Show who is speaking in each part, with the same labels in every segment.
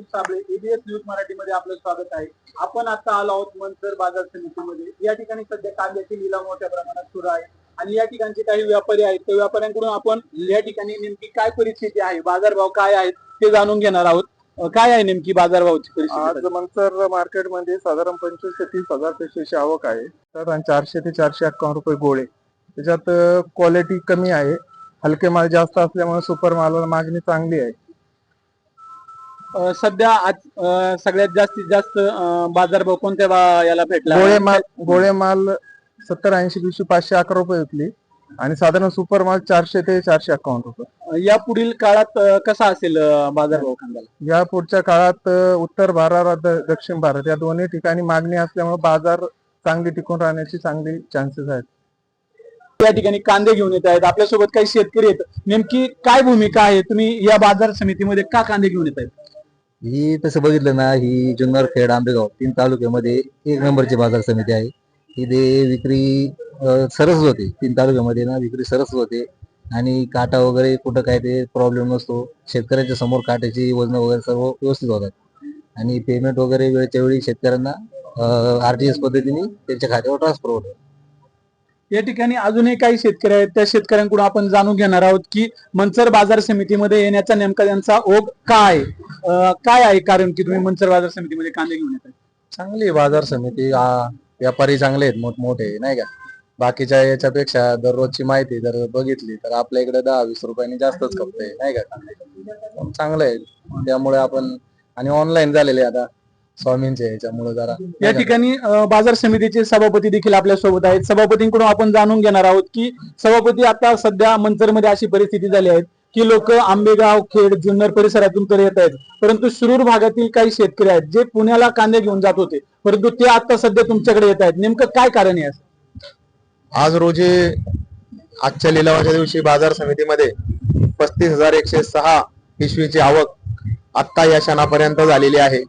Speaker 1: Atul Sable, ABS news मराठीमध्ये आपलं स्वागत आहे. आपण आता आलो आहोत मंचर बाजार समितीमध्ये. या ठिकाणी सध्या कांद्याची लिलाव मोठ्या प्रमाणात सुरू आहे आणि या ठिकाणचे काही व्यापारी आहेत, त्या व्यापाऱ्यांकडून आपण या ठिकाणी नेमकी काय परिस्थिती आहे, बाजारभाव काय आहेत ते जाणून घेणार आहोत. काय आहे नेमकी बाजारभावाची परिस्थिती?
Speaker 2: आज मंचर मार्केटमध्ये साधारण 25 ते 30,000 पेक्षाची आवक आहे. साधारण 400 ते 451 रुपये गोळे. त्याच्यात क्वालिटी कमी आहे, हलके माल जास्त असल्यामुळे सुपर मालाला मागणी चांगली आहे.
Speaker 1: सध्या आज सगळ्यात जास्तीत जास्त बाजारभाव कोणत्या याला भेटला?
Speaker 2: गोळे माल 70-80 पिशवी 511 रुपये विकली आणि साधारण सुपर माल 400 ते 451 रुपये.
Speaker 1: या पुढील काळात कसा असेल बाजारभाव कांद्याला?
Speaker 2: या पुढच्या काळात उत्तर भारत दक्षिण भारत या दोन्ही ठिकाणी मागणी असल्यामुळे बाजार चांगली टिकून राहण्याची चांगली चान्सेस आहेत.
Speaker 1: या ठिकाणी कांदे घेऊन येत आहेत, आपल्यासोबत काही शेतकरी आहेत. नेमकी काय भूमिका आहे, तुम्ही या बाजार समितीमध्ये का कांदे घेऊन येत आहेत?
Speaker 3: ही तसं बघितलं ना, ही जुन्नर, खेड, आंबेगाव 3 तालुक्यामध्ये 1 नंबरची बाजार समिती आहे. इथे विक्री सरस होते. 3 तालुक्यामध्ये ना विक्री सरस होते आणि काटा वगैरे कुठं काय ते प्रॉब्लेम नसतो. शेतकऱ्यांच्या समोर काट्याची वजन वगैरे सर्व व्यवस्थित होतात आणि पेमेंट वगैरे वेळच्या वेळी शेतकऱ्यांना RTGS पद्धतीने त्यांच्या खात्यावर ट्रान्सफर होतं.
Speaker 1: या ठिकाणी अजूनही काही शेतकरी आहेत, त्या शेतकऱ्यांकडून आपण जाणून घेणार आहोत की मंचर बाजार समितीमध्ये येण्याचा नेमका त्यांचा ओघ काय आहे कारण की तुम्ही मंचर बाजार समितीमध्ये कांदे घेऊन येत आहे?
Speaker 2: चांगली बाजार समिती, व्यापारी चांगले आहेत, मोठमोठे नाही का. बाकीच्या याच्यापेक्षा दररोजची माहिती जर बघितली तर आपल्या इकडे 10-20 रुपयांनी जास्तच खपतंय नाही का. चांगलं आहे त्यामुळे आपण, आणि ऑनलाईन झालेले आता स्वामींचे याच्यामुळे जरा.
Speaker 1: या ठिकाणी बाजार समितीचे सभापती देखील आपल्या सोबत आहेत. सभापतींकडून आपण जाणून घेणार आहोत की सभापती, आता सध्या मंचरमध्ये अशी परिस्थिती झाली आहे की लोक आंबेगाव, खेड, जुन्नर परिसरातून तर येत आहेत, परंतु शिरूर भागातील काही शेतकरी आहेत जे पुण्याला कांदे घेऊन जात होते, परंतु ते आता सध्या तुमच्याकडे येत आहेत. नेमकं काय कारण आहे?
Speaker 2: आज रोजी आजच्या लिलावाच्या दिवशी बाजार समितीमध्ये 35,106 पिशवीची आवक आत्ता या क्षणापर्यंत झालेली आहे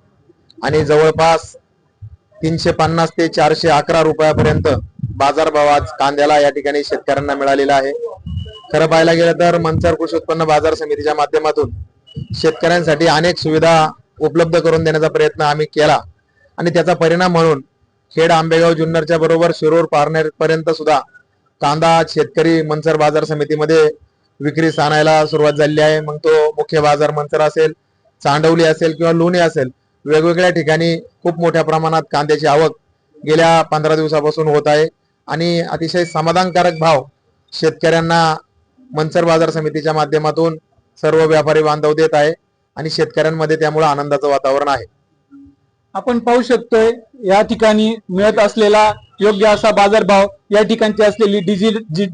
Speaker 2: आणि जवळपास 350 ते 411 रुपयापर्यंत बाजारभाव आज कांद्याला या ठिकाणी शेतकऱ्यांना मिळालेला आहे. खरं पाहायला गेलं तर मंचर कृषी उत्पन्न बाजार समितीच्या माध्यमातून शेतकऱ्यांसाठी अनेक सुविधा उपलब्ध करून देण्याचा प्रयत्न आम्ही केला आणि त्याचा परिणाम म्हणून खेड, आंबेगाव, जुन्नरच्या बरोबर शिरूर, पारनेर पर्यंत सुद्धा कांदा शेतकरी मंचर बाजार समितीमध्ये विक्रीस आणायला सुरुवात झालेली आहे. मग तो मुख्य बाजार मंचर असेल, चांडवली असेल किंवा लोणी असेल, वेगवेगळ्या ठिकाणी खूप मोठ्या प्रमाणात कांद्याची आवक गेल्या 15 दिवसापासून होत आहे आणि अतिशय समाधानकारक भाव शेतकऱ्यांना मंचर बाजार समितीच्या माध्यमातून सर्व व्यापारी बांधव देत आहे आणि शेतकऱ्यांमध्ये त्यामुळे आनंदाचं वातावरण आहे.
Speaker 1: आपण पाहू शकतोय या ठिकाणी मिळत असलेला योग्य असा बाजारभाव, या ठिकाणची असलेली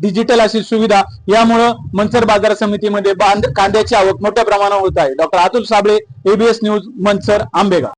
Speaker 1: डिजिटल अशी सुविधा, यामुळं मंचर बाजार समितीमध्ये कांद्याची आवक मोठ्या प्रमाणावर होत आहे. Doctor Atul Sable, ABS news, Manchar, Ambegaon.